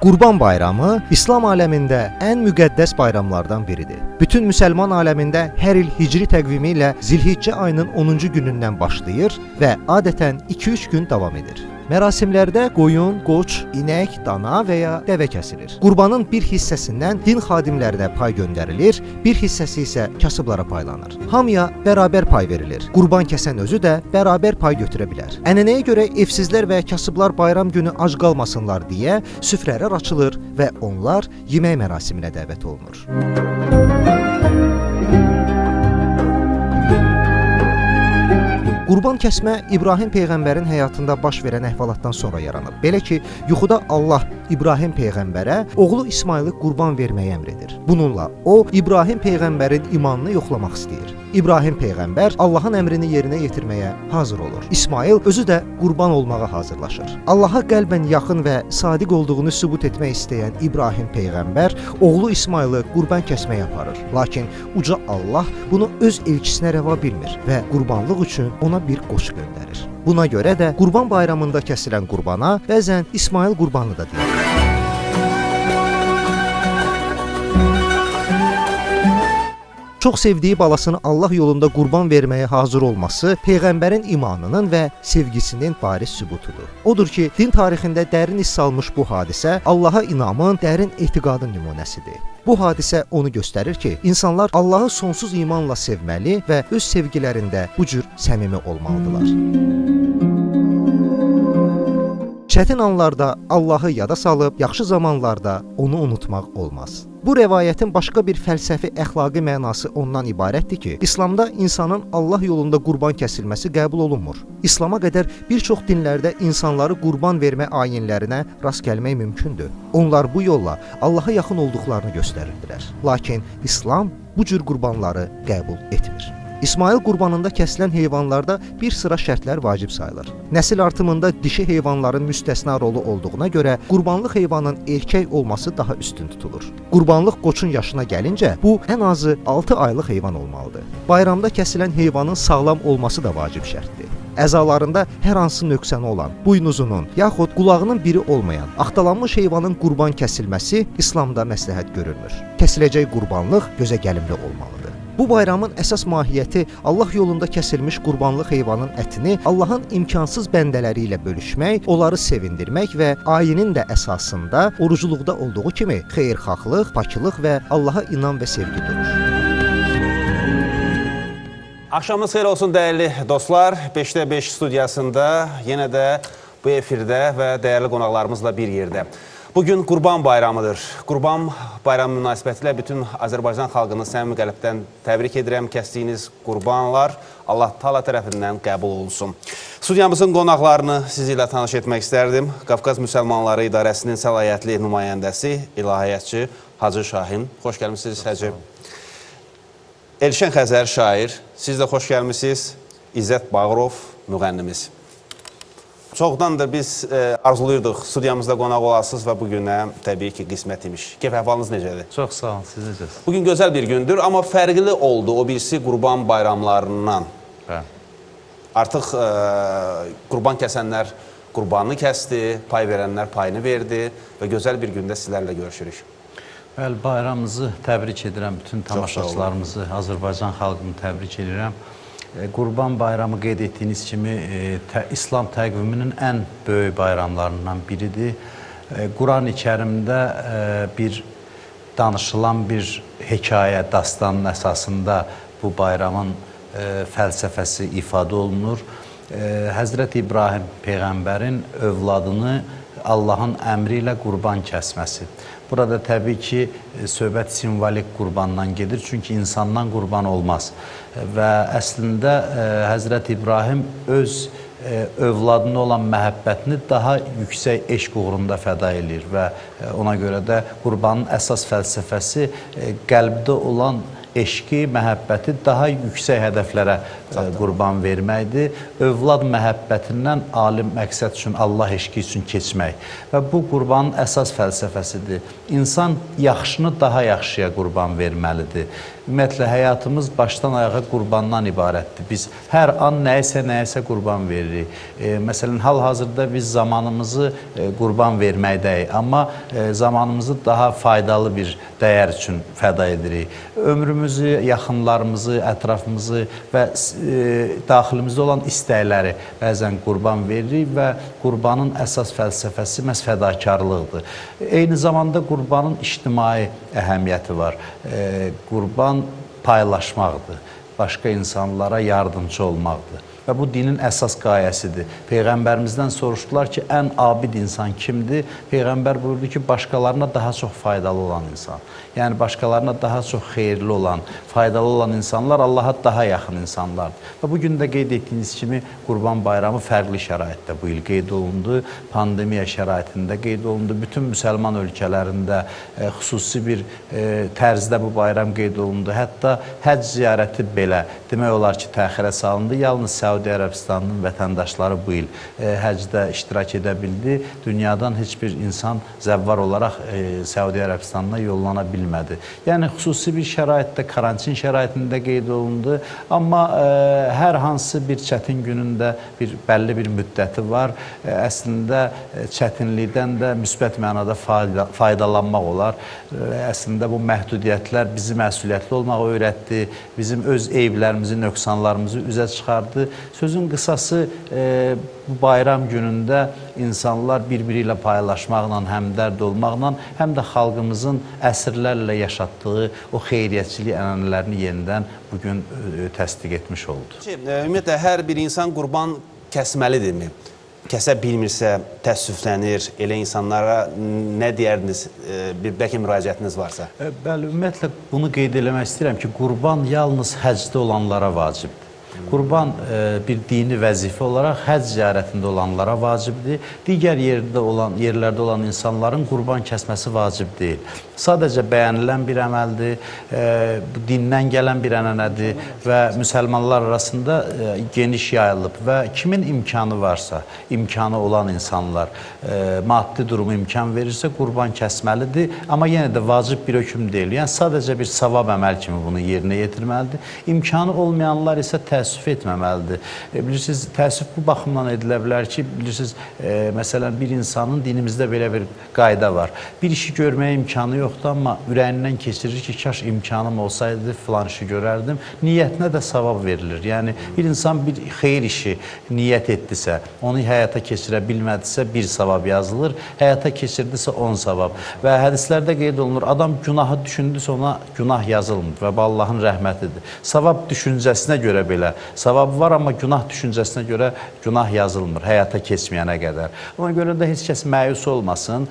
Qurban bayramı İslam aləmində ən müqəddəs bayramlardan biridir. Bütün müsəlman aləmində hər il hicri təqvimi ilə Zilhiccə ayının 10-cu günündən başlayır və adətən 2-3 gün davam edir. Mərasimlərdə qoyun, qoç, inək, dana və ya dəvə kəsilir. Qurbanın bir hissəsindən din xadimlərinə pay göndərilir, bir hissəsi isə kasıblara paylanır. Hamıya bərabər pay verilir. Qurban kəsən özü də bərabər pay götürə bilər. Ənənəyə görə evsizlər və kasıblar bayram günü ac qalmasınlar deyə süfrələr açılır və onlar yemək mərasiminə dəvət olunur. Qurban kəsmə İbrahim peyğəmbərin həyatında baş verən əhvalatdan sonra yaranıb. Belə ki, yuxuda Allah İbrahim peyğəmbərə oğlu İsmayılı qurban verməyi əmr edir. Bununla o İbrahim peyğəmbərin imanını yoxlamaq istəyir. İbrahim peyğəmbər Allahın əmrini yerinə yetirməyə hazır olur. İsmayıl özü də qurban olmağa hazırlaşır. Allaha qəlbən yaxın və sadiq olduğunu sübut etmək istəyən İbrahim peyğəmbər oğlu İsmayılı qurban kəsməyə aparır. Lakin uca Allah bunu öz elçisinə rəva bilmir və qurbanlıq üçün ona bir qoç göndərir. Buna görə də Qurban bayramında kəsilən qurbana bəzən İsmayıl qurbanı da deyilir. Çox sevdiyi balasını Allah yolunda qurban verməyə hazır olması peyğəmbərin imanının və sevgisinin bariz sübutudur. Odur ki, din tarixində dərin iz salmış bu hadisə Allaha inamın, dərin etiqadın nümunəsidir. Bu hadisə onu göstərir ki, insanlar Allahı sonsuz imanla sevməli və öz sevgilərində bu cür səmimi olmalıdırlar. Çətin anlarda Allahı yada salıb, yaxşı zamanlarda onu unutmaq olmaz. Bu rəvayətin başqa bir fəlsəfi əxlaqi mənası ondan ibarətdir ki, İslamda insanın Allah yolunda qurban kəsilməsi qəbul olunmur. İslama qədər bir çox dinlərdə insanları qurban vermə ayinlərinə rast gəlmək mümkündür. Onlar bu yolla Allaha yaxın olduqlarını göstərirdilər. Lakin İslam bu cür qurbanları qəbul etmir. İsmayıl qurbanında kəsilən heyvanlarda bir sıra şərtlər vacib sayılır. Nəsil artımında dişi heyvanların müstəsna rolu olduğuna görə qurbanlıq heyvanın erkək olması daha üstün tutulur. Qurbanlıq qoçun yaşına gəlincə bu ən azı 6 aylıq heyvan olmalıdır. Bayramda kəsilən heyvanın sağlam olması da vacib şərtdir. Əzalarında hər hansı nöqsanı olan, buynuzunun yaxud qulağının biri olmayan, axtalanmış heyvanın qurban kəsilməsi İslamda məsləhət görülmür. Kəsiləcək qurbanlıq gözə gəlimli olmalıdır. Bu bayramın əsas mahiyyəti Allah yolunda kəsilmiş qurbanlıq heyvanın ətini Allahın imkansız bəndələri ilə bölüşmək, onları sevindirmək və ayinin də əsasında oruculuqda olduğu kimi xeyirxahlıq, pakılıq və Allaha inam və sevgi durur. Axşamınız xeyir olsun dəyərli dostlar. 5'də 5 studiyasında yenə də bu efirdə və dəyərli qonaqlarımızla bir yerdə. Bugün Qurban bayramıdır. Qurban bayramı münasibətilə bütün Azərbaycan xalqını səmimi qəlbdən təbrik edirəm. Kəsdiyiniz qurbanlar Allah Taala tərəfindən qəbul olsun. Studiyamızın qonaqlarını sizi ilə tanış etmək istərdim. Qafqaz Müsəlmanları İdarəsinin səlahiyyətli nümayəndəsi, ilahiyyatçı Hacı Şahin. Xoş gəlmişsiniz Hacı. Elşən Xəzər şair, siz də xoş gəlmişsiniz. İzzət Bağırov, müğənnimiz. Çoxdandır biz arzuluyorduk studiyamızda qonaq olasınız və bugünə təbii ki qismət imiş. Keyf əhvalınız necədir? Çox sağ olun, siz necəsiniz? Bugün gözəl bir gündür, amma fərqli oldu o birisi qurban bayramlarından. Artıq qurban kəsənlər qurbanını kəsdi, pay verənlər payını verdi və gözəl bir gündə sizlərlə görüşürük. Bəli, bayramımızı təbrik edirəm, bütün tamaşaçılarımızı, Azərbaycan xalqını təbrik edirəm. Qurban bayramı qeyd etdiyiniz kimi İslam təqviminin ən böyük bayramlarından biridir. Quran-ı Kərimdə bir danışılan bir hekayə, dastanın əsasında bu bayramın fəlsəfəsi ifadə olunur. Həzrət İbrahim Peyğəmbərin övladını Allahın əmri ilə qurban kəsməsi. Burada təbii ki, söhbət simvolik qurbandan gedir, çünki insandan qurban olmaz. Və əslində Həzrət İbrahim öz övladına olan məhəbbətini daha yüksək eşq uğrunda fəda edir və ona görə də qurbanın əsas fəlsəfəsi qəlbdə olan eşqi, məhəbbəti daha yüksək hədəflərə qurban verməkdir. Övlad məhəbbətindən ali məqsəd üçün, Allah eşqi üçün keçmək. Və bu qurbanın əsas fəlsəfəsidir. İnsan yaxşını daha yaxşıya qurban verməlidir. Ümumiyyətlə, həyatımız başdan ayağa qurbandan ibarətdir. Biz hər an nəyisə qurban veririk. Məsələn, hal-hazırda biz zamanımızı qurban verməkdəyik, amma zamanımızı daha faydalı bir dəyər üçün fəda edirik. Ömrümüzü, yaxınlarımızı, ətrafımızı və daxilimizdə olan istəkləri bəzən qurban veririk və qurbanın əsas fəlsəfəsi məhz fədakarlıqdır. Eyni zamanda qurbanın ictimai əhəmiyyəti var. Qurban paylaşmaqdır, başqa insanlara yardımcı olmaqdır. Və bu dinin əsas qayəsidir. Peyğəmbərimizdən soruşdular ki, ən abid insan kimdir? Peyğəmbər buyurdu ki, başqalarına daha çox faydalı olan insan. Yəni, başqalarına daha çox xeyirli olan, faydalı olan insanlar Allaha daha yaxın insanlardır. Və bugün də qeyd etdiyiniz kimi Qurban Bayramı fərqli şəraitdə bu il qeyd olundu. Pandemiya şəraitində qeyd olundu. Bütün müsəlman ölkələrində xüsusi bir tərzdə bu bayram qeyd olundu. Hətta həcc ziyarəti belə demək olar ki, təxirə salındı. Yalnız Səudi Ərəbistanının vətəndaşları bu il həcdə iştirak edə bildi. Dünyadan heç bir insan zəvvar olaraq Səudi Ərəbistanına yollana bilmədi. Yəni, xüsusi bir şəraitdə, karantin şəraitində qeyd olundu. Amma hər hansı bir çətin günündə bəlli bir müddəti var. Əslində, çətinlikdən də müsbət mənada faydalanmaq olar. Əslində, bu məhdudiyyətlər bizi məsuliyyətli olmağı öyrətdi. Bizim öz eyblərimizi, nöqsanlarımızı üzə çıxardı. Sözün qısası, bu bayram günündə insanlar bir-biri ilə paylaşmaqla, həmdərd olmaqla, həm də xalqımızın əsrlərlə yaşatdığı o xeyriyyətçilik ənənələrini yenidən bugün təsdiq etmiş oldu. Ümumiyyətlə, hər bir insan qurban kəsməlidirmi? Kəsə bilmirsə, təəssüflənir, elə insanlara nə deyərdiniz, bəlkə müraciətiniz varsa? Bəli, ümumiyyətlə, bunu qeyd eləmək istəyirəm ki, qurban yalnız həcdə olanlara vacibdir. Qurban bir dini vəzifə olaraq həcc ziyarətində olanlara vacibdir. Digər yerlərdə olan insanların qurban kəsməsi vacib deyil. Sadəcə bəyənilən bir əməldir, dindən gələn bir ənənədir və müsəlmanlar arasında geniş yayılıb və kimin imkanı varsa, imkanı olan insanlar maddi durumu imkan verirsə qurban kəsməlidir. Amma yenə də vacib bir hökm deyil. Yəni, sadəcə bir savab əməl kimi bunu yerinə yetirməlidir. İmkanı olmayanlar isə təəssüf etməməlidir. Bilirsiniz, təəssüf bu baxımdan edilə bilər ki, bilirsiniz, məsələn, bir insanın dinimizdə belə bir qayda var. Bir işi görməyə imkanı yoxdur, amma ürəyindən keçirir ki, kaş imkanım olsaydı, filan işi görərdim. Niyyətinə də savab verilir. Yəni, bir insan bir xeyir işi niyyət etdisə, onu həyata keçirə bilmədisə, bir savab yazılır, həyata keçirdisə, 10 savab. Və hədislərdə qeyd olunur, adam günahı düşündüsə, ona günah yazılmır və bu Allahın rəhmətidir. Savab düşüncəsinə görə belə, savab var, amma günah düşüncəsinə görə günah yazılmır, həyata keçməyənə qədər. Ona görə də heç kəs məyus olmasın,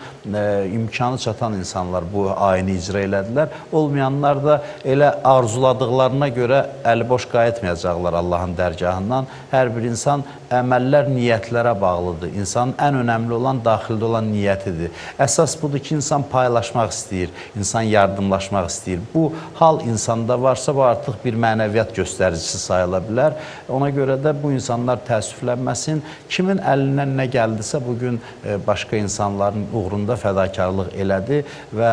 imkanı çatan insanlar bu ayini icra elədilər, olmayanlar da elə arzuladıqlarına görə əliboş qayıtmayacaqlar Allahın dərgahından. Hər bir insan əməllər niyyətlərə bağlıdır. İnsanın ən önəmli olan daxildə olan niyyətidir. Əsas budur ki, insan paylaşmaq istəyir, insan yardımlaşmaq istəyir. Bu hal insanda varsa, bu artıq bir mənəviyyat göstəricisi sayıla bilər. Ona görə də bu insanlar təəssüflənməsin. Kimin əlindən nə gəldisə, bugün başqa insanların uğrunda fədakarlıq elədi və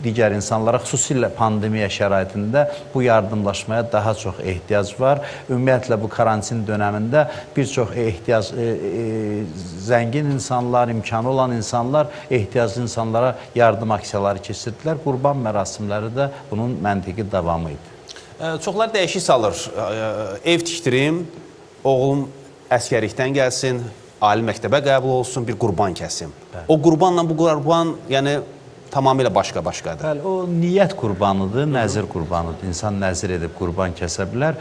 digər insanlara, xüsusilə pandemiya şəraitində bu yardımlaşmaya daha çox ehtiyac var. Ümumiyyətlə, bu karantin dönəmində bir çox zəngin insanlar, imkanı olan insanlar ehtiyaclı insanlara yardım aksiyaları keçirdilər. Qurban mərasimləri də bunun məntiqi davamı idi. Çoxlar dəyişik salır. Ev tikdirim, oğlum əskərlikdən gəlsin, ali məktəbə qəbul olsun, bir qurban kəsim. O qurbanla bu qurban, yəni tamamilə başqa-başqadır. Bəli, o niyyət qurbanıdır, nəzir qurbanıdır. İnsan nəzir edib qurban kəsə bilər.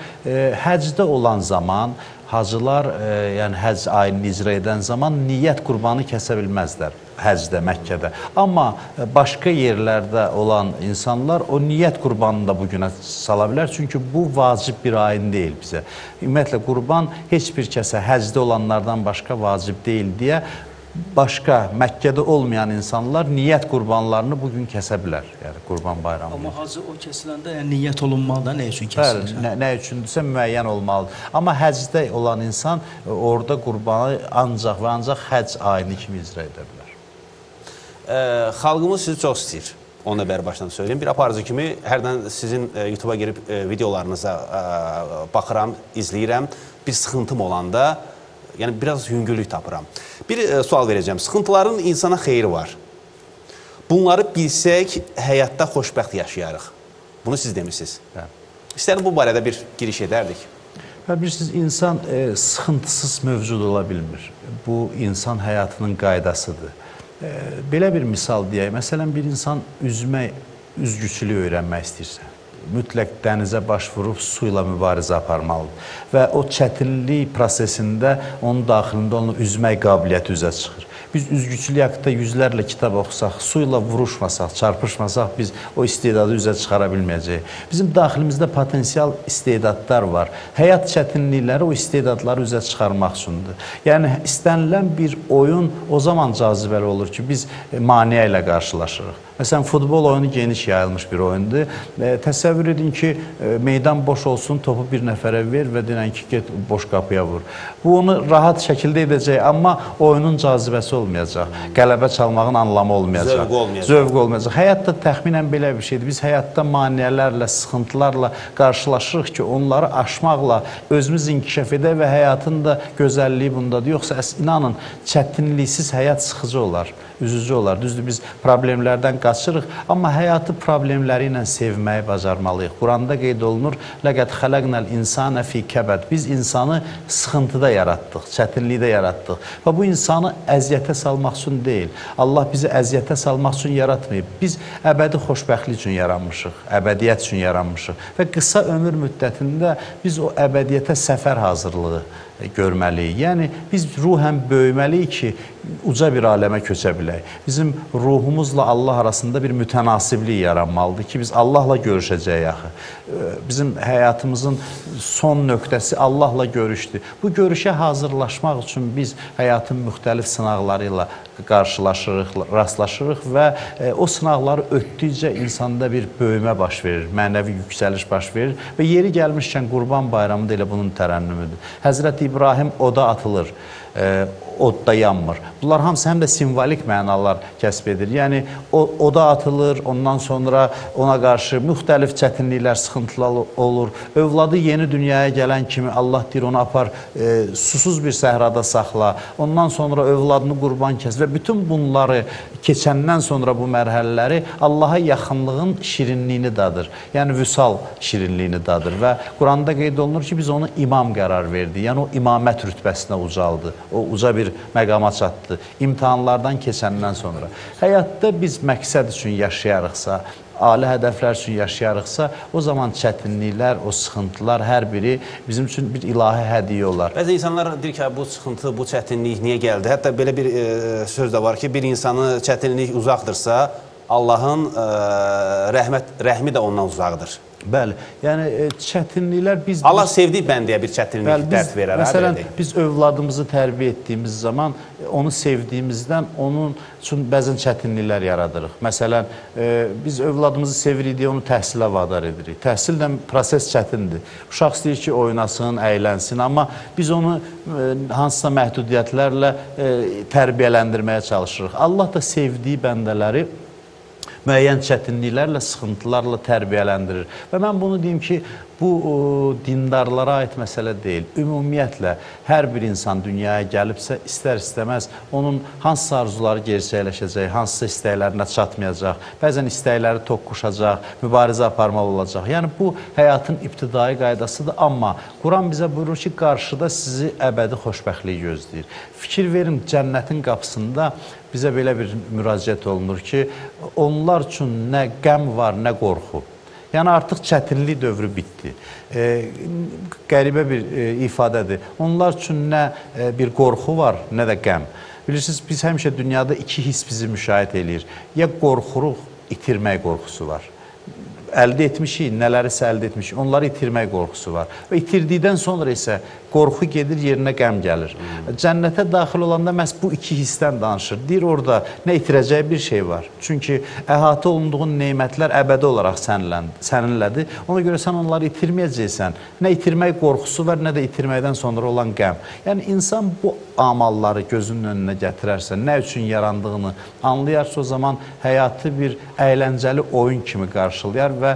Həcdə olan zaman, hacılar, yəni həcc ayini icra edən zaman niyyət qurbanı kəsə bilməzlər həcdə, Məkkədə. Amma başqa yerlərdə olan insanlar o niyyət qurbanını da bugünə sala bilər. Çünki bu vacib bir ayin deyil bizə. Ümumiyyətlə, qurban heç bir kəsə həcdə olanlardan başqa vacib deyil deyə başqa Məkkədə olmayan insanlar niyyət qurbanlarını bugün kəsə bilər, yəni Qurban Bayramı. Amma hacı o kəsiləndə niyyət olunmalıdır, nə üçün kəsilir? Bəli, nə üçündürsə müəyyən olmalıdır. Amma həcdə olan insan orada qurbanı ancaq və ancaq həcc ayini kimi icra edə bilər. Xalqımız sizi çox istəyir. Onu da bəri başdan söyleyeyim. Bir aparıcı kimi hərdən sizin YouTube'a girib videolarınıza baxıram, izləyirəm. Bir sıxıntım olanda, yəni biraz yüngüllük tapıram. Bir sual verəcəm. Sıxıntıların insana xeyri var. Bunları bilsək, həyatda xoşbəxt yaşayarıq. Bunu siz demişsiniz. İstəyərim bu barədə bir giriş edərdik. Bilirsiniz, insan sıxıntısız mövcud ola bilmir. Bu, insan həyatının qaydasıdır. Belə bir misal deyək, məsələn, bir insan üzgüçülüyü öyrənmək istəyirsə, mütləq dənizə baş vurub su ilə mübarizə aparmalıdır. Və o çətinlik prosesində onun daxilində olan üzmək qabiliyyəti üzə çıxır. Biz üzgüçülük haqqında yüzlərlə kitab oxusaq, su ilə vuruşmasaq, çarpışmasaq, biz o istedadı üzə çıxara bilməyəcəyik. Bizim daxilimizdə potensial istedadlar var. Həyat çətinlikləri o istedadları üzə çıxarmaq üçündür. Yəni, istənilən bir oyun o zaman cazibəli olur ki, biz maneə ilə qarşılaşırıq. Məsələn, futbol oyunu geniş yayılmış bir oyundur. Təsəvvür edin ki, meydan boş olsun, topu bir nəfərə ver və denən ki, get boş qapıya vur. Bu, onu rahat şəkildə edəcək, amma oyunun cazibəsi olmayacaq. Qələbə çalmağın anlamı olmayacaq. Zövq olmayacaq. Həyat da təxminən belə bir şeydir. Biz həyatda maneələrlə, sıxıntılarla qarşılaşırıq ki, onları aşmaqla özümüz inkişaf edək və həyatın da gözəlliyi bundadır. Yoxsa, inanın, çətinliksiz həyat sıxıcı olar, üzücü olar. Düzdür, biz problemlərdən qaçırıq, amma həyatı problemləri ilə sevməyi bacarmalıyıq. Quranda qeyd olunur, لَقَدْ خَلَقْنَا الْاِنْسَانَ فِي كَبَدْ. Biz insanı sıxıntıda yaratdıq, çətinlikdə yaratdıq. Və bu insanı əziyyətə salmaq üçün deyil. Allah bizi əziyyətə salmaq üçün yaratmayıb. Biz əbədi xoşbəxtlik üçün yaranmışıq, əbədiyyət üçün yaranmışıq. Və qısa ömür müddətində biz o əbədiyyətə səfər hazırlığı görməliyik. Yəni, biz ruhən böyüməliyik ki, uca bir aləmə köçə bilək. Bizim ruhumuzla Allah arasında bir mütənasiblik yaranmalıdır ki, biz Allahla görüşəcəyik axı. Bizim həyatımızın son nöqtəsi Allahla görüşdür. Bu görüşə hazırlaşmaq üçün biz həyatın müxtəlif sınaqları ilə qarşılaşırıq, rastlaşırıq və o sınaqları ötdükcə insanda bir böyümə baş verir, mənəvi yüksəliş baş verir və yeri gəlmişkən Qurban Bayramı da elə bunun tərənnümüdür. Həzrəti İbrahim oda atılır, odda yanmır. Bunlar hamısı həm də simvolik mənalar kəsb edir. Yəni, oda atılır, ondan sonra ona qarşı müxtəlif çətinliklər, sıxıntılar olur. Övladı yeni dünyaya gələn kimi Allah deyir, onu apar, susuz bir səhrada saxla. Ondan sonra övladını qurban kəs və bütün bunları keçəndən sonra bu mərhələləri Allaha yaxınlığın şirinliyini dadır. Yəni, vüsal şirinliyini dadır və Quranda qeyd olunur ki, biz onu imam qərar verdik. Yəni, o imamət rütbəsinə ucaldı. O uca bir məqama çatdı. İmtahanlardan keçəndən sonra. Həyatda biz məqsəd üçün yaşayarıqsa, ali hədəflər üçün yaşayarıqsa, o zaman çətinliklər, o sıxıntılar hər biri bizim üçün bir ilahi hədiyyə olar. Bəzi insanlar deyir ki, bu sıxıntı, bu çətinlik niyə gəldi? Hətta belə bir söz də var ki, bir insanı çətinlik uzaqdırsa, Allahın rəhmi də ondan uzaqdır. Bəli, yəni çətinliklər biz... Allah sevdiyi bəndiyə bir çətinlik dərd verər. Məsələn, biz övladımızı tərbiyə etdiyimiz zaman onu sevdiyimizdən onun üçün bəzən çətinliklər yaradırıq. Məsələn, biz övladımızı sevirik deyə onu təhsilə vadar edirik. Təhsillə proses çətindir. Uşaq istəyir ki, oynasın, əylənsin, amma biz onu hansısa məhdudiyyətlərlə tərbiyələndirməyə çalışırıq. Allah da sevdiyi bəndələri müəyyən çətinliklərlə, sıxıntılarla tərbiyələndirir. Və mən bunu deyim ki, bu dindarlara aid məsələ deyil. Ümumiyyətlə, hər bir insan dünyaya gəlibsə, istər-istəməz onun hansısa arzuları gerçəkləşəcək, hansısa istəklərinə çatmayacaq, bəzən istəkləri toqquşacaq, mübarizə aparmalı olacaq. Yəni, bu həyatın ibtidai qaydasıdır, amma Quran bizə buyurur ki, qarşıda sizi əbədi xoşbəxtlik gözləyir. Fikir verin, cənnətin qapısında bizə belə bir müraciət olunur ki, onlar üçün nə qəm var, nə qorxu. Yəni, artıq çətinlik dövrü bitdi. Qəribə bir ifadədir. Onlar üçün nə bir qorxu var, nə də qəm. Bilirsiniz, biz həmişə dünyada iki his bizi müşahidə edir. Ya qorxuruq, itirmək qorxusu var. Əldə etmişik, nələrisə əldə etmişik, onları itirmək qorxusu var. Və itirdikdən sonra isə qorxu gedir, yerinə qəm gəlir. Cənnətə daxil olanda məhz bu iki hissdən danışır. Deyir, orada nə itirəcəyi bir şey var. Çünki əhatə olunduğun neymətlər əbədi olaraq səninlədir. Ona görə sən onları itirməyəcəksən. Nə itirmək qorxusu var, nə də itirməkdən sonra olan qəm. Yəni, insan bu amalları gözünün önünə gətirərsə, nə üçün yarandığını anlayarsa, o zaman həyatı bir əyləncəli oyun kimi qarşılayar və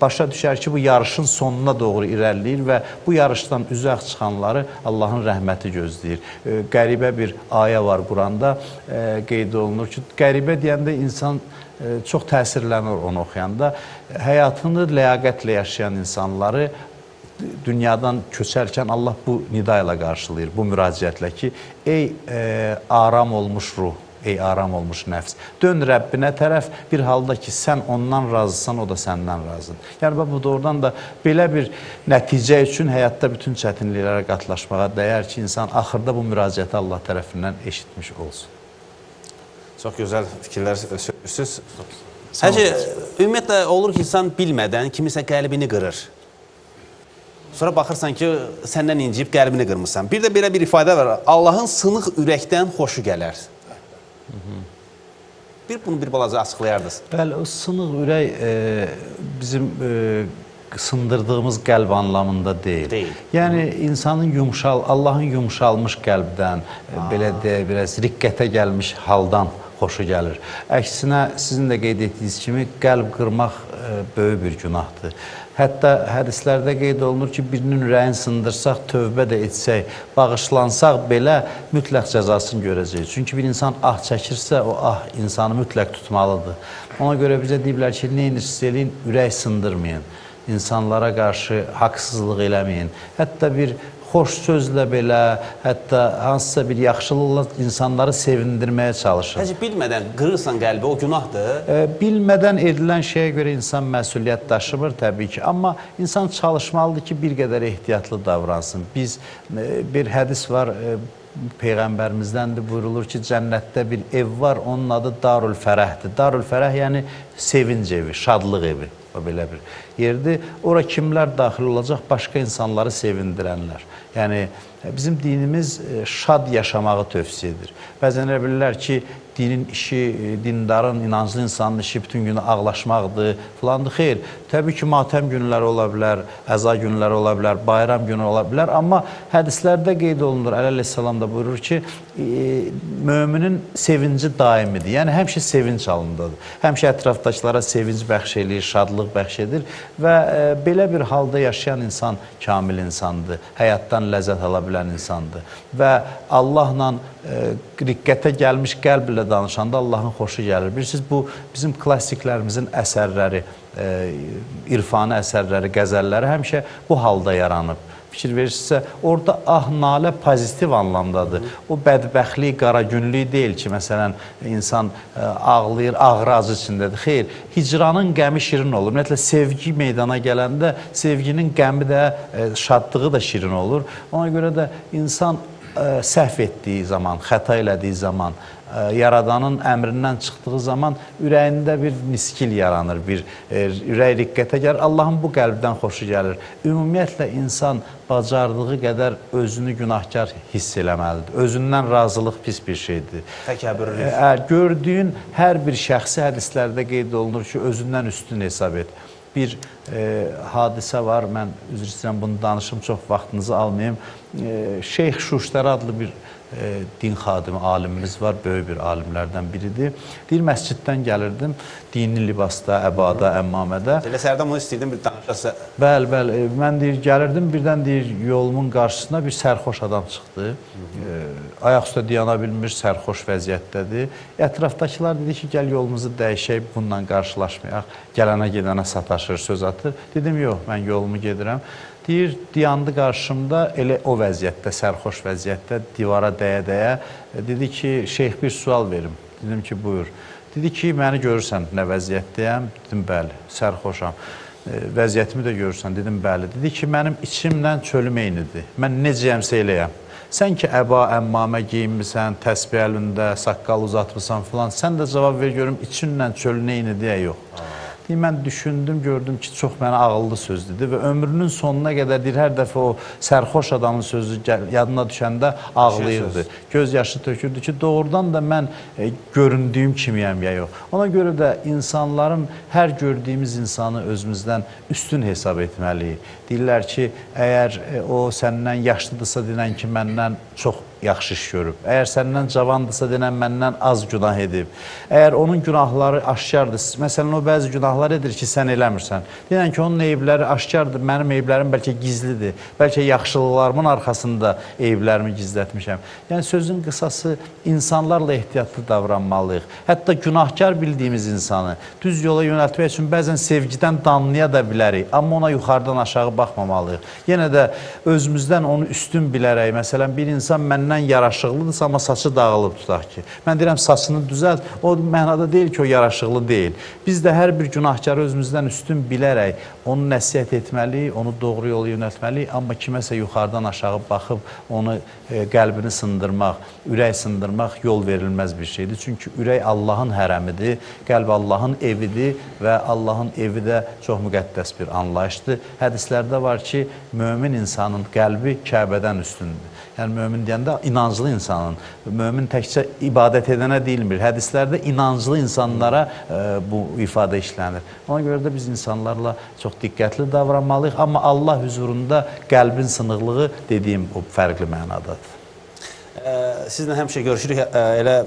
başa düşər ki, bu yarışın sonuna doğru irəliləyir və bu yarışdan üzəq çıxanları Allahın rəhməti gözləyir. Qəribə bir ayə var Quranda, qeyd olunur ki, qəribə deyəndə insan çox təsirlənir onu oxuyanda. Həyatını ləyaqətlə yaşayan insanları dünyadan köçərkən Allah bu nida ilə qarşılayır, bu müraciətlə ki, ey aram olmuş ruh, ey aram olmuş nəfs. Dön Rəbbinə tərəf bir halda ki, sən ondan razısan, o da səndən razıdır. Yəni, bu doğrudan da belə bir nəticə üçün həyatda bütün çətinliklərə qatlaşmağa dəyər ki, insan axırda bu müraciəti Allah tərəfindən eşitmiş olsun. Çox gözəl fikirlər söylürsünüz. Həcə, ümumiyyətlə olur ki, insan bilmədən kimisə qəlbini qırır. Sonra baxırsan ki, səndən inciyib qəlbini qırmışsan. Bir də belə bir ifadə var, Allahın sınıq ürəkdən xoşu gələr. Bunu bir balaca açıqlayardınız. Bəli, o sınıq ürək bizim sındırdığımız qəlb anlamında deyil. Yəni, insanın Allahın yumşalmış qəlbdən, belə deyək, biraz riqqətə gəlmiş haldan xoşu gəlir. Əksinə, sizin də qeyd etdiyiniz kimi, qəlb qırmaq böyük bir günahdır. Hətta hədislərdə qeyd olunur ki, birinin ürəyini sındırsaq, tövbə də etsək, bağışlansaq belə mütləq cəzasını görəcək. Çünki bir insan ah çəkirsə, o ah insanı mütləq tutmalıdır. Ona görə bizə deyiblər ki, nə edirsiz eləyin, ürək sındırmayın, insanlara qarşı haqsızlıq eləməyin. Hətta bir xoş sözlə belə, hətta hansısa bir yaxşılıqla insanları sevindirməyə çalışır. Hətta bilmədən qırırsan qəlbi, o günahdır. Bilmədən edilən şeyə görə insan məsuliyyət daşımır təbii ki, amma insan çalışmalıdır ki, bir qədər ehtiyatlı davransın. Bir hədis var, Peyğəmbərimizdən də buyurulur ki, cənnətdə bir ev var, onun adı Darül Fərəhdir. Darül Fərəh yəni sevinc evi, şadlıq evi. Belə bir yerdir. Ora kimlər daxil olacaq? Başqa insanları sevindirənlər. Yəni, bizim dinimiz şad yaşamağı tövsiyə edir. Bəzən elə bilirlər ki, dinin işi, dindarın, inanclı insanın işi bütün günü ağlaşmaqdır, filandır. Xeyr, təbii ki, matəm günləri ola bilər, əza günləri ola bilər, bayram günü ola bilər. Amma hədislərdə qeyd olunur, Əleyhisselam da buyurur ki, müminin sevinci daimidir. Yəni, həmişə sevinç halındadır. Həmişə ətrafdakılara sevinç bəxş edir, şadlıq bəxş edir və belə bir halda yaşayan insan kamil insandır, həyatdan ləzzət ala bilən insandır və Allahla riqqətə gəlmiş qəlblə danışanda Allahın xoşu gəlir. Bilirsiniz, bu bizim klassiklərimizin əsərləri, irfani əsərləri, qəzəlləri həmişə bu halda yaranıb. Fikir verirsinizsə, orada ah, nalə pozitiv anlamdadır. O bədbəxtlik, qara günlük deyil ki, məsələn, insan ağlayır, ağrı acı içindədir. Xeyr, hicranın qəmi şirin olur. Ümumiyyətlə, sevgi meydana gələndə sevginin qəmi də, şadlığı da şirin olur. Ona görə də insan səhv etdiyi zaman, xəta elədiyi zaman, Yaradanın əmrindən çıxdığı zaman ürəyində bir miskil yaranır, bir ürək riqqətə gəlir. Allahın bu qəlbdən xoşu gəlir. Ümumiyyətlə, insan bacardığı qədər özünü günahkar hiss eləməlidir. Özündən razılıq pis bir şeydir. Təkəbbürlük. Gördüyün hər bir şəxsi hədislərdə qeyd olunur ki, özündən üstün hesab et. Bir hadisə var, mən üzr istəyirəm, bunu danışım, çox vaxtınızı almayayım. Şeyx Şuştər adlı bir din xadimi, alimimiz var, böyük bir alimlərdən biridir. Deyir, məsciddən gəlirdim, dini libasda, əbada, əmmamədə. Elə sərdən bunu istəyirdim, bir danışası. Bəli, bəli. Mən deyir, gəlirdim, birdən deyir, yolumun qarşısına bir sərxoş adam çıxdı. Ayaq üstə dayana bilmir, sərxoş vəziyyətdədir. Ətrafdakılar dedi ki, gəl yolumuzu dəyişək, bununla qarşılaşmayaq. Gələnə gedənə sataşır, söz atır. Dedim, yox, mən yolumu gedirəm. Deyir, dayandı qarşımda, elə o vəziyyətdə, sərxoş vəziyyətdə, divara dəyə-dəyə. Dedi ki, şeyx bir sual verim. Dedim ki, buyur. Dedi ki, məni görürsən, nə vəziyyətdəyəm? Dedim, bəli, sərxoşam. Vəziyyətimi də görürsən? Dedim, bəli. Dedi ki, mənim içimlə çölüm eynidir. Mən necəyəmsə eləyəm. Sən ki, əba, əmmamə geyinmirsən, təsbih əlində, saqqal uzatmısan filan, sən də cavab ver görüm, içinlə çölün eynidir, ya yox. Deyir, mən düşündüm, gördüm ki, çox mənə ağıllı söz dedi və ömrünün sonuna qədər deyir, hər dəfə o sərxoş adamın sözü yadına düşəndə ağlayırdı. Göz yaşı tökürdü ki, doğrudan da mən göründüyüm kimiyəm ya yox. Ona görə də insanların hər gördüyümüz insanı özümüzdən üstün hesab etməliyik. Deyirlər ki, əgər o səndən yaşlıdırsa denən ki, məndən çox yaxşı iş görüb. Əgər səndən cavandırsa denən məndən az günah edib. Əgər onun günahları aşkardır, məsələn o bəzi günahlar edir ki, sən eləmirsən. Denən ki, onun eybləri aşkardır, mənim eyblərim bəlkə gizlidir. Bəlkə yaxşılıqlarımın arxasında eyblərimi gizlətmişəm. Yəni sözün qısası, insanlarla ehtiyatlı davranmalıyıq. Hətta günahkar bildiyimiz insanı düz yola yönəltmək üçün bəzən sevgidən danlaya da bilərik. Amma ona yuxarıdan aşağı baxmamalıyıq. Yenə də özümüzdən onu üstün bilərək, məsələn bir insan məndən yaraşıqlıdırsa, amma saçı dağılıb tutaq ki. Mən deyirəm, saçını düzəlt, o mənada deyil ki, o yaraşıqlı deyil. Biz də hər bir günahkarı özümüzdən üstün bilərək onu nəsihət etməliyik, onu doğru yola yönəltməliyik, amma kiməsə yuxarıdan aşağı baxıb onu qəlbini sındırmaq, ürək sındırmaq yol verilməz bir şeydir. Çünki ürək Allahın hərəmidir, qəlb Allahın evidir və Allahın evi də çox müqəddəs bir anlayışdır. Hədislərdə var ki, mömin insanın qəlbi Kəbədən üstündür. Yəni, mömin deyəndə inanclı insanın, mömin təkcə ibadət edənə deyilmir. Hədislərdə inanclı insanlara bu ifadə işlənir. Ona görə də biz insanlarla çox diqqətli davranmalıyıq, amma Allah hüzurunda qəlbin sınıqlığı dediyim o fərqli mənadadır. Sizlə həmişə görüşürük, elə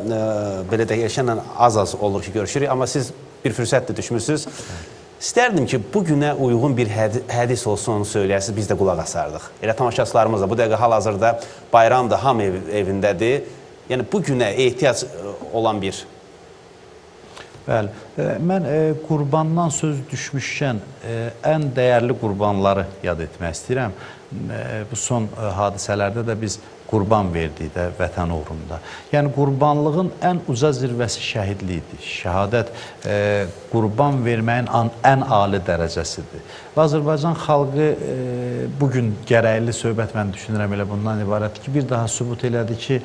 belə də Elşənlə az-az olur ki, görüşürük, amma siz bir fürsət də düşmürsünüz. İstərdim ki, bu günə uyğun bir hədis olsun, onu söyləyəsiniz, biz də qulaq asardıq. Elə tamaşaçılarımız da bu dəqiqə hal-hazırda bayramda hamı evindədir. Yəni, bu günə ehtiyac olan bir... Bəli, mən qurbandan söz düşmüşkən ən dəyərli qurbanları yad etmək istəyirəm. Bu son hadisələrdə də biz qurban verdik də vətən uğrunda. Yəni, qurbanlığın ən uca zirvəsi şəhidlikdir. Şəhadət qurban verməyin ən ali dərəcəsidir. Və Azərbaycan xalqı bugün gərəkli söhbət mən düşünürəm elə bundan ibarətdir ki, bir daha sübut elədi ki,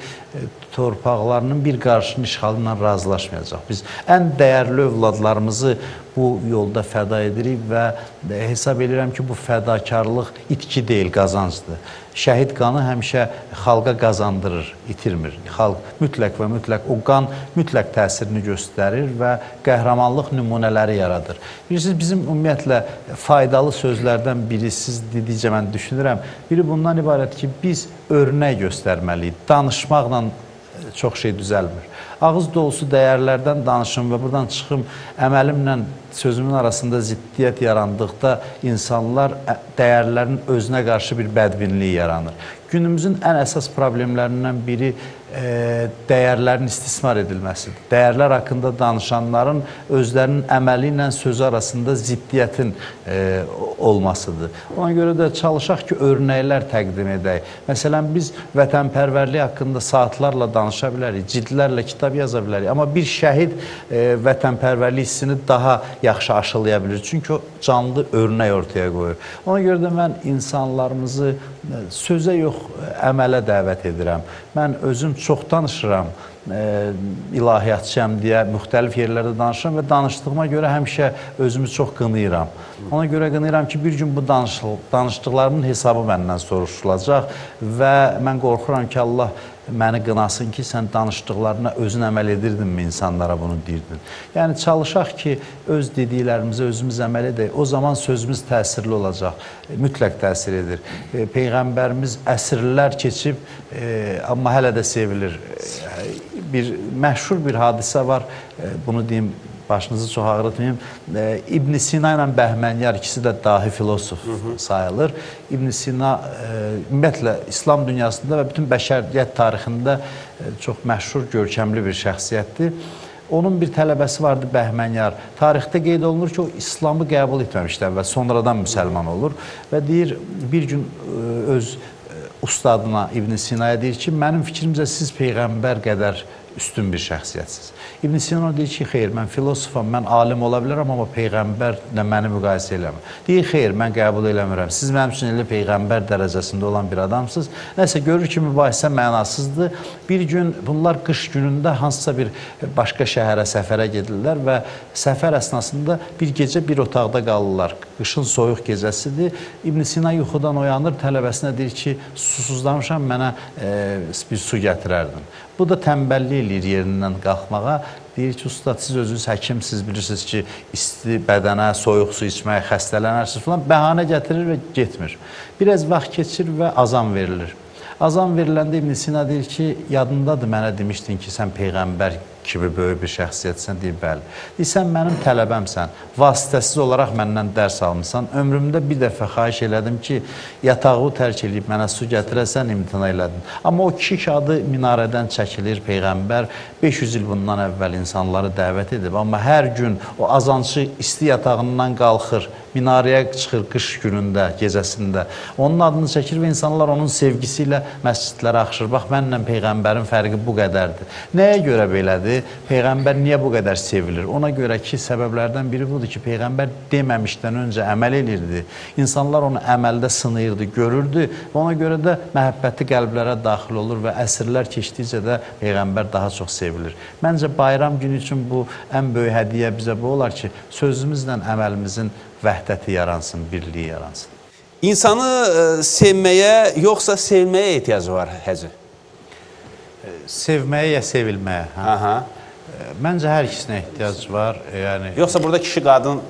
torpaqlarının bir qarşının işğalı ilə razılaşmayacaq. Biz ən dəyərli övladlarımızı bu yolda fəda edirik və hesab edirəm ki, bu fədakarlıq itki deyil, qazancdır. Şəhid qanı həmişə xalqa qazandırır, itirmir. Xalq mütləq və mütləq, o qan mütləq təsirini göstərir və qəhrəmanlıq nümunələri yaradır. Bilirsiniz, bizim ümumiyyətlə faydalı sözlərdən biri, siz dedikcə mən düşünürəm, biri bundan ibarət ki, biz örnək göstərməliyik. Danışmaqla çox şey düzəlmir. Ağız dolusu dəyərlərdən danışım və buradan çıxım, əməlimlə sözümün arasında ziddiyyət yarandıqda insanlar dəyərlərin özünə qarşı bir bədbinlik yaranır. Günümüzün ən əsas problemlərindən biri dəyərlərin istismar edilməsidir. Dəyərlər haqqında danışanların özlərinin əməli ilə sözü arasında ziddiyyətin olmasıdır. Ona görə də çalışaq ki, örnəklər təqdim edək. Məsələn, biz vətənpərvərlik haqqında saatlarla danışa bilərik, cildlərlə kitab yaza bilərik. Amma bir şəhid vətənpərvərlik hissini daha yaxşı aşılaya bilir. Çünki o canlı örnək ortaya qoyur. Ona görə də mən insanlarımızı sözə yox, əmələ dəvət edirəm. Mən özüm çox danışıram, ilahiyyatçıyam deyə müxtəlif yerlərdə danışıram və danışdığıma görə həmişə özümü çox qınayıram. Ona görə qınayıram ki, bir gün bu danışdıqlarımın hesabı məndən soruşulacaq və mən qorxuram ki, Allah məni qınasın ki, sən danışdıqlarına özün əməl edirdinmi, insanlara bunu deyirdin. Yəni, çalışaq ki, öz dediklərimizə özümüz əməl edək. O zaman sözümüz təsirli olacaq, mütləq təsir edir. Peyğəmbərimiz əsrlər keçib, amma hələ də sevilir. Məşhur bir hadisə var, bunu deyim, başınızı çox ağrıtmayayım. İbn Sina ilə Bəhmənyar ikisi də dahi filosof sayılır. İbn Sina ümumiyyətlə İslam dünyasında və bütün bəşəriyyət tarixində çox məşhur, görkəmli bir şəxsiyyətdir. Onun bir tələbəsi vardı, Bəhmənyar. Tarixdə qeyd olunur ki, o İslamı qəbul etməmişdir və sonradan müsəlman olur və deyir, bir gün öz ustadına, İbn Sinaya deyir ki, mənim fikrimcə siz Peyğəmbər qədər üstün bir şəxsiyyətsiz. İbn Sina deyir ki, xeyr, mən filosofam, mən alim ola bilərəm, amma Peyğəmbərlə məni müqayisə eləmir. Deyir, xeyr, mən qəbul eləmirəm. Siz mənim üçün elə Peyğəmbər dərəcəsində olan bir adamsınız. Nəsə, görür ki, mübahisə mənasızdır. Bir gün, bunlar qış günündə hansısa bir başqa şəhərə, səfərə gedirlər və səfər əsnasında bir gecə bir otaqda qalırlar. Qışın soyuq gecəsidir. İbn Sina yuxudan oyanır, tələbəsinə deyir ki, susuzlamışam, mənə bir su gətirərdin. Bu da tənbəllik eləyir yerindən qalxmağa. Deyir ki, ustad, siz özünüz həkimsiz, bilirsiniz ki, isti bədənə, soyuq su içmək, xəstələnərsiniz falan. Bəhanə gətirir və getmir. Biraz vaxt keçir və azan verilir. Azan veriləndə İbn Sina deyir ki, yadındadır, mənə demişdin ki, sən Peyğəmbər kimi böyük bir şəxsiyyətsən, deyir, bəli. Deyir, sən mənim tələbəmsən, vasitəsiz olaraq məndən dərs almışsan. Ömrümdə bir dəfə xahiş elədim ki, yatağı tərk edib mənə su gətirəsən, imtina elədin. Amma o kişi ki, adı minarədən çəkilir, Peyğəmbər 500 il bundan əvvəl insanları dəvət edib. Amma hər gün o azançı isti yatağından qalxır, minarəyə çıxır qış günündə, gecəsində. Onun adını çəkir və insanlar onun sevgisi ilə məscidlərə axışır. Bax, mənlə Peyğəmbərin fərqi bu qədərdir. Nəyə görə belədir? Peyğəmbər niyə bu qədər sevilir? Ona görə ki, səbəblərdən biri budur ki, Peyğəmbər deməmişdən öncə əməl edirdi. İnsanlar onu əməldə sınıyırdı, görürdü və ona görə də məhəbbəti qəlblərə daxil olur və əsrlər keçdikcə də Peyğəmbər daha çox sevilir. Məncə, bayram günü üçün bu ən böyük hədiyyə bizə bu olar ki, sözümüzlə əməlimizin vəhdəti yaransın, birliyi yaransın. İnsanı sevməyə, yoxsa sevməyə ehtiyacı var, Hacı? Sevməyə ya sevilməyə? Aha. Məncə, hər ikisinə ehtiyac var. Yoxsa burada kişi-qadın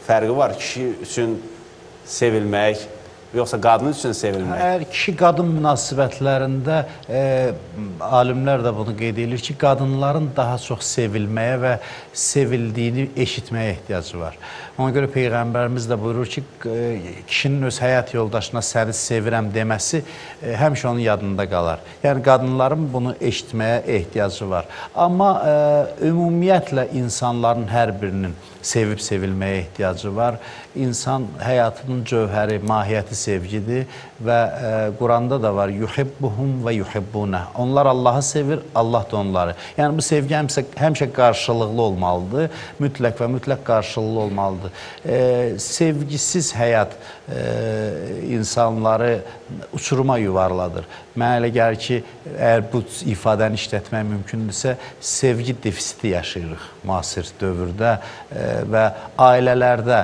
fərqi var? Kişi üçün sevilmək, yoxsa qadın üçün sevilmək? Əgər kişi-qadın münasibətlərində alimlər də bunu qeyd edir ki, qadınların daha çox sevilməyə və sevildiyini eşitməyə ehtiyacı var. Ona görə Peyğəmbərimiz də buyurur ki, kişinin öz həyat yoldaşına səni sevirəm deməsi həmişə onun yadında qalar. Yəni, qadınların bunu eşitməyə ehtiyacı var. Amma ümumiyyətlə insanların hər birinin sevib sevilməyə ehtiyacı var. İnsan həyatının cövhəri, mahiyyəti sevgidir və Quranda da var, yuhibbuhum və yuhibbunə. Onlar Allahı sevir, Allah da onları. Yəni, bu sevgi həmişə qarşılıqlı olmalıdır, mütləq və mütləq qarşılıqlı olmalıdır. Sevgisiz həyat insanları uçuruma yuvarladır. Mənə elə gəlir ki, əgər bu ifadəni işlətmək mümkündürsə, sevgi defisiti yaşayırıq müasir dövrdə və ailələrdə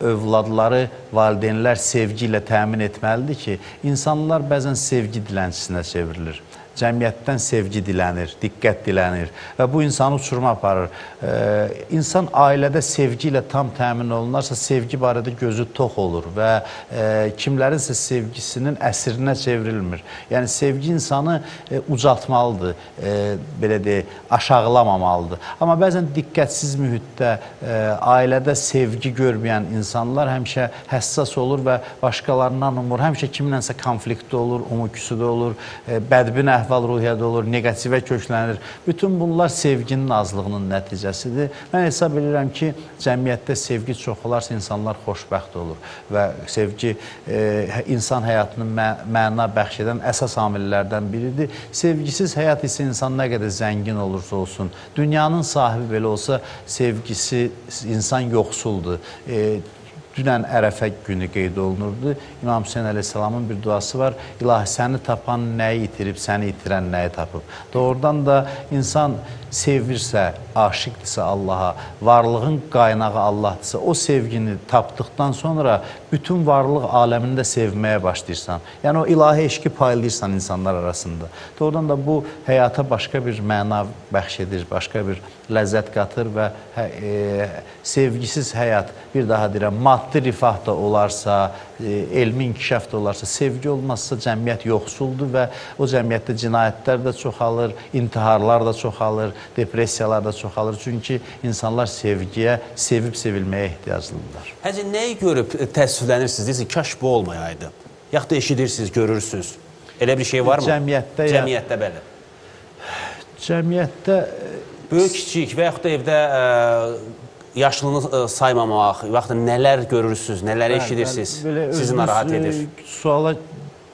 övladları, valideynlər sevgi ilə təmin etməlidir ki, insanlar bəzən sevgi dilənçisinə çevrilir. Cəmiyyətdən sevgi dilənir, diqqət dilənir və bu insanı uçuruma aparır. İnsan ailədə sevgi ilə tam təmin olunarsa, sevgi barədə gözü tox olur və kimlərinsə sevgisinin əsrinə çevrilmir. Yəni, sevgi insanı ucaltmalıdır, belə deyək, aşağılamamalıdır. Amma bəzən diqqətsiz mühitdə, ailədə sevgi görməyən insanlar həmişə həssas olur və başqalarından umur, həmişə kiminlənsə konfliktdə olur, umuküsüdə olur, bədbin əhval-ruhiyyədə olur, negativə köklənir. Bütün bunlar sevginin azlığının nəticəsidir. Mən hesab edirəm ki, cəmiyyətdə sevgi çox olarsa insanlar xoşbəxt olur və sevgi insan həyatının məna bəxş edən əsas amillərdən biridir. Sevgisiz həyat isə insan nə qədər zəngin olursa olsun, dünyanın sahibi belə olsa, sevgisi insan yoxsuldur. Dünən Ərəfə günü qeyd olunurdu. İmam Hüseyin əleyhissalamın bir duası var. İlahi, səni tapan nəyi itirib, səni itirən nəyi tapıb. Doğrudan da insan sevirsə, aşiqdirsə Allaha, varlığın qaynağı Allahdırsa, o sevgini tapdıqdan sonra bütün varlıq aləmini də sevməyə başlayırsan. Yəni, o ilahi eşqi paylayırsan insanlar arasında. Doğrudan da bu həyata başqa bir məna bəxş edir, başqa bir ləzzət qatır və sevgisiz həyat, bir daha deyirəm, maddi rifah da olarsa, elmi inkişaf da olarsa, sevgi olmazsa cəmiyyət yoxsuldur və o cəmiyyətdə cinayətlər də çoxalır, intiharlar da çoxalır, depressiyalar da çoxalır. Çünki insanlar sevgiyə, sevib-sevilməyə ehtiyaclıdırlar. Həcə, nəyi görüb təəssüflənirsiniz? Deyirsiniz, kaş bu olmayaydı. Yaxud da eşidirsiniz, görürsünüz. Elə bir şey varmı? Cəmiyyətdə belə. Cəmiyyətdə böyük, kiçik və yaxud da evdə yaşlını saymamaq, yaxud da nələr görürsünüz, nələr eşidirsiniz, sizi narahat edir? Suala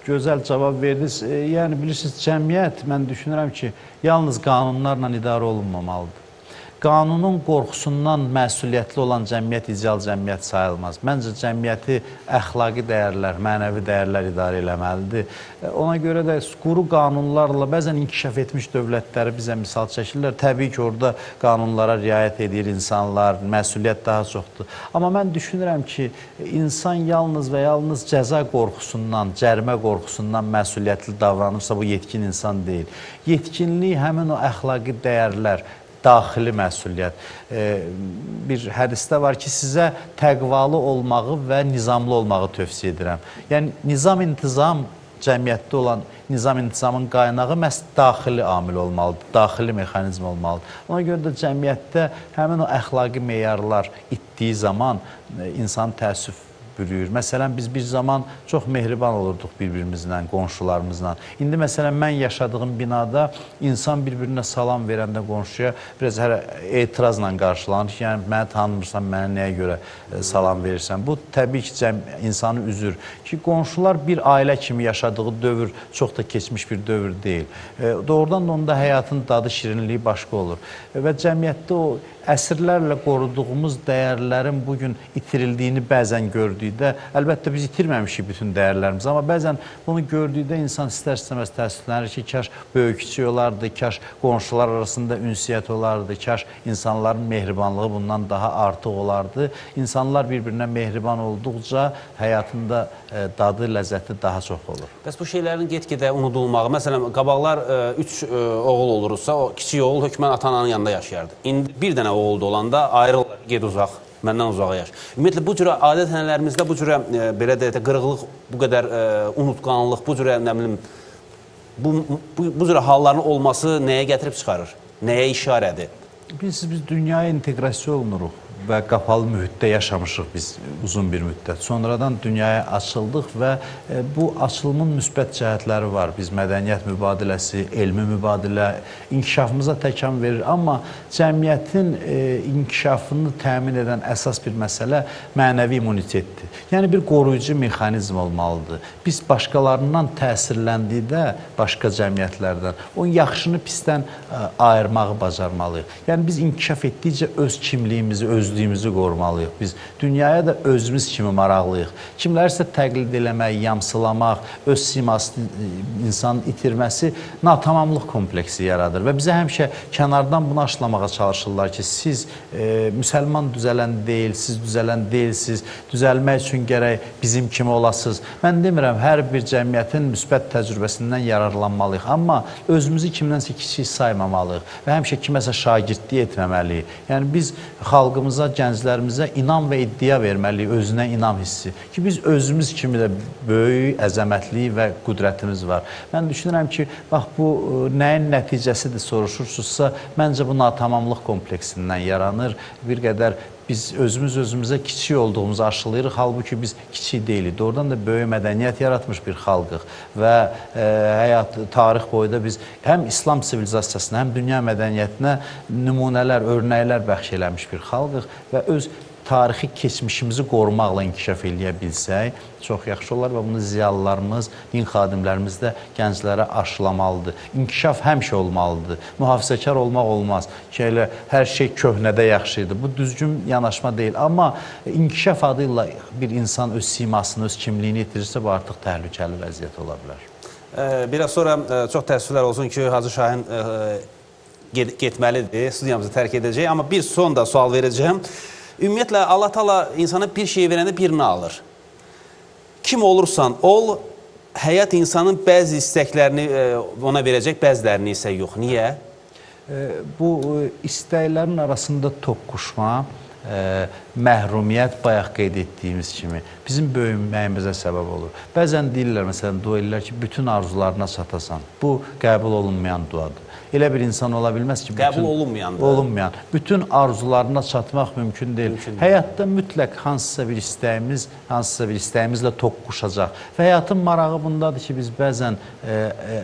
gözəl cavab verdiniz. Yəni bilirsiniz, cəmiyyət mən düşünürəm ki, yalnız qanunlarla idarə olunmamalıdır. Qanunun qorxusundan məsuliyyətli olan cəmiyyət ideal cəmiyyət sayılmaz. Məncə cəmiyyəti əxlaqi dəyərlər, mənəvi dəyərlər idarə eləməlidir. Ona görə də quru qanunlarla bəzən inkişaf etmiş dövlətləri bizə misal çəkirlər. Təbii ki, orada qanunlara riayət edir insanlar, məsuliyyət daha çoxdur. Amma mən düşünürəm ki, insan yalnız və yalnız cəza qorxusundan, cərimə qorxusundan məsuliyyətli davranırsa, bu yetkin insan deyil. Yetkinlik həmin o əxlaqi dəyərlər, daxili məsuliyyət. Bir hədisdə var ki, sizə təqvalı olmağı və nizamlı olmağı tövsiyə edirəm. Yəni, nizam-intizam cəmiyyətdə olan nizam-intizamın qaynağı məhz daxili amil olmalıdır, daxili mexanizm olmalıdır. Ona görə də cəmiyyətdə həmin o əxlaqi meyarlar itdiyi zaman insan təəssüf bürüyür. Məsələn, biz bir zaman çox mehriban olurduq bir-birimizlə, qonşularımızla. İndi məsələn, mən yaşadığım binada insan bir-birinə salam verəndə qonşuya biraz etirazla qarşılanır ki, yəni məni tanımırsan, mənə nəyə görə salam verirsən? Bu, təbii ki, insanı üzür ki, qonşular bir ailə kimi yaşadığı dövr çox da keçmiş bir dövr deyil. Doğrudan da onda həyatın dadı, şirinliyi başqa olur. Və cəmiyyətdə o əsrlərlə qoruduğumuz dəyərlərin bugün itirildiyini bəzən gördükdə, əlbəttə biz itirməmişik bütün dəyərlərimizi, amma bəzən bunu gördükdə insan istər-istəməz təəssüflənir ki, kaş böyük-kiçik olardı, kaş qonşular arasında ünsiyyət olardı, kaş insanların mehribanlığı bundan daha artıq olardı. İnsanlar bir-birinə mehriban olduqca həyatında dadı, ləzzəti daha çox olur. Bəs bu şeylərin get-gedə unudulmağı, məsələn, qabaqlar 3 oğul olursa, o kiçik oğul hökmən ata-ananın yanında yaşayardı. İndi bir dənə oğul da olanda ayrılır, ged uzaq, məndən uzağa yaş. Ümumiyyətlə, bu cürə adət-ənənələrimizdə bu cürə, belə deyək də, qırıqlıq, bu qədər unutqanlıq, bu cürə, nə bilim, bu cürə halların olması nəyə gətirib çıxarır? Nəyə işarədir? Biz dünyaya inteqrasiya olunuruq və qapalı mühitdə yaşamışıq biz uzun bir müddət. Sonradan dünyaya açıldıq və bu açılımın müsbət cəhətləri var. Biz mədəniyyət mübadiləsi, elmi mübadilə, inkişafımıza təkan verir. Amma cəmiyyətin inkişafını təmin edən əsas bir məsələ mənəvi immunitetdir. Yəni bir qoruyucu mexanizm olmalıdır. Biz başqalarından təsirləndikdə, başqa cəmiyyətlərdən, onun yaxşını pisdən ayırmağı bacarmalıyıq. Yəni biz inkişaf etdikcə öz kimliyimizi, özlüyümüzü qorumalıyıq. Biz dünyaya da özümüz kimi maraqlıyıq. Kimlərsə təqlid eləmək, yamsılamaq, öz simasını insanın itirməsi natamamlıq kompleksi yaradır və bizə həmişə kənardan bunu aşılamağa çalışırlar ki, siz müsəlman düzələn deyil, siz düzələn deyilsiniz, düzəlmək üçün gərək bizim kimi olasınız. Mən demirəm, hər bir cəmiyyətin müsbət təcrübəsindən yararlanmalıyıq, amma özümüzü kimdənsə kiçik saymamalıyıq və həmişə kiməsə şagirdlik etməməliyik. Yəni biz xalqımıza, gənclərimizə inam və iddia verməliyik, özünə inam hissi ki, biz özümüz kimi də böyük əzəmətliyi və qüdrətimiz var. Mən düşünürəm ki, bax bu nəyin nəticəsidir soruşursunuzsa, məncə bu natamamlıq kompleksindən yaranır. Bir qədər biz özümüzə kiçik olduğumuzu aşılayırıq, halbuki biz kiçik deyilik. Doğrudan da böyük mədəniyyət yaratmış bir xalqıq və tarix boyda biz həm İslam sivilizasiyasına, həm dünya mədəniyyətinə nümunələr, örnəklər bəxş eləmiş bir xalqıq və öz tarixi keçmişimizi qorumaqla inkişaf eləyə bilsək, çox yaxşı olar və bunu ziyalılarımız, din xadimlərimiz də gənclərə aşılamalıdır. İnkişaf həmişə olmalıdır. Mühafizəkar olmaq olmaz ki, elə hər şey köhnədə yaxşıydı. Bu düzgün yanaşma deyil. Amma inkişaf adı ilə bir insan öz simasını, öz kimliyini itirirsə, bu artıq təhlükəli vəziyyət ola bilər. Biraz sonra çox təəssüflər olsun ki, Hacı Şahin getməlidir, studiyamızı tərk edəcək. Amma bir son da sual verəcəyim. Ümumiyyətlə, Allah Taala insana bir şey verəndə birini alır. Kim olursan ol, həyat insanın bəzi istəklərini ona verəcək, bəzilərini isə yox. Niyə? Bu istəklərin arasında toqquşma, məhrumiyyət bayaq qeyd etdiyimiz kimi bizim böyüməyimizə səbəb olur. Bəzən deyirlər, məsələn, dua edirlər ki, bütün arzularına çatasan. Bu, qəbul olunmayan duadır. Elə bir insan ola bilməz ki, qəbul olunmayan. Bütün arzularına çatmaq mümkün deyil. Həyatda mütləq hansısa bir istəyimizlə toqquşacaq. Və həyatın marağı bundadır ki, biz bəzən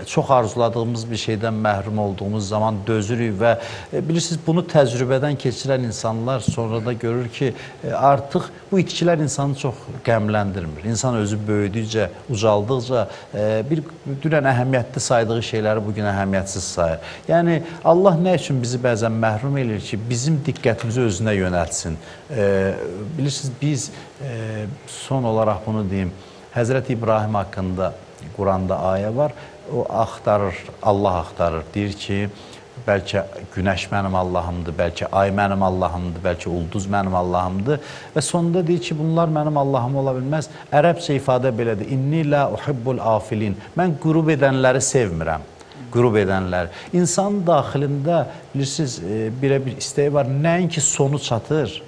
çox arzuladığımız bir şeydən məhrum olduğumuz zaman dözürük və bilirsiniz, bunu təcrübədən keçirən insanlar sonra halda görür ki, artıq bu itkilər insanı çox qəmləndirmir. İnsan özü böyüdükcə, ucaldıqca bir dünən əhəmiyyətli saydığı şeyləri bugün əhəmiyyətsiz sayır. Yəni, Allah nə üçün bizi bəzən məhrum edir ki, bizim diqqətimizi özünə yönəltsin. Bilirsiniz, biz son olaraq bunu deyim, Həzrət İbrahim haqqında Quranda ayə var, o axtarır, Allah axtarır, deyir ki, bəlkə günəş mənim Allahımdır, bəlkə ay mənim Allahımdır, bəlkə ulduz mənim Allahımdır və sonunda deyir ki, bunlar mənim Allahım ola bilməz. Ərəbcə ifadə belədir, inni la uhibbul afilin, mən qürub edənləri sevmirəm. Qürub edənlər. İnsanın daxilində, bilirsiniz, bir istəyi var, nəinki sonu çatır,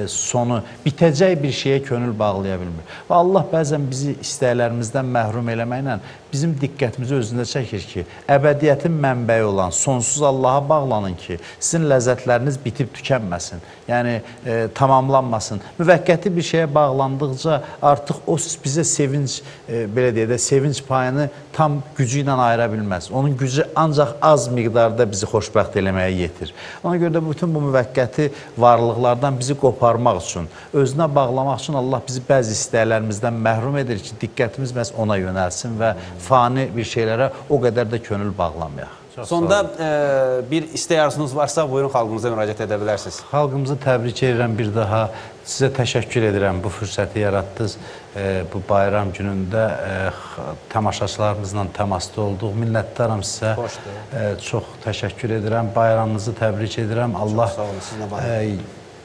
sonu, bitəcək bir şeyə könül bağlaya bilmir. Və Allah bəzən bizi istəklərimizdən məhrum eləməklə bizim diqqətimizi özündə çəkir ki, əbədiyyətin mənbəyi olan, sonsuz Allaha bağlanın ki, sizin ləzzətləriniz bitib tükənməsin, yəni tamamlanmasın. Müvəqqəti bir şeyə bağlandıqca artıq o bizə sevinc, belə deyək də, sevinc payını tam gücü ilə ayıra bilməz. Onun gücü ancaq az miqdarda bizi xoşbəxt eləməyə yetir. Ona görə də bütün bu müvəqqəti varlıqlardan bizi qoparmaq üçün, özünə bağlamaq üçün Allah bizi bəzi istəklərimizdən məhrum edir ki, diqqətimiz məhz ona yönəlsin və fani bir şeylərə o qədər də könül bağlamayaq. Sonda bir istək arzunuz varsa, buyurun xalqımıza müraciət edə bilərsiniz. Xalqımızı təbrik edirəm bir daha. Sizə təşəkkür edirəm bu fürsəti yaratdınız. Bu bayram günündə tamaşaçılarımızla təmasda olduq. Minnətdaram sizə. Çox təşəkkür edirəm. Bayramınızı təbrik edirəm. Allah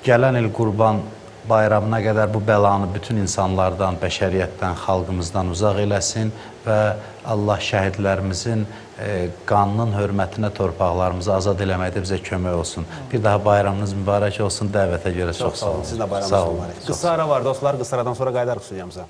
gələn il Qurban bayramına qədər bu bəlanı bütün insanlardan, bəşəriyyətdən, xalqımızdan uzaq eləsin və Allah şəhidlərimizin qanının hörmətinə torpaqlarımızı azad eləməkdə bizə kömək olsun. Bir daha bayramınız mübarək olsun, dəvətə görə çox sağ olun. Sizin də bayramınız mübarək. Qısa ara var dostlar, qısa aradan sonra qayıdarıq studiyamıza.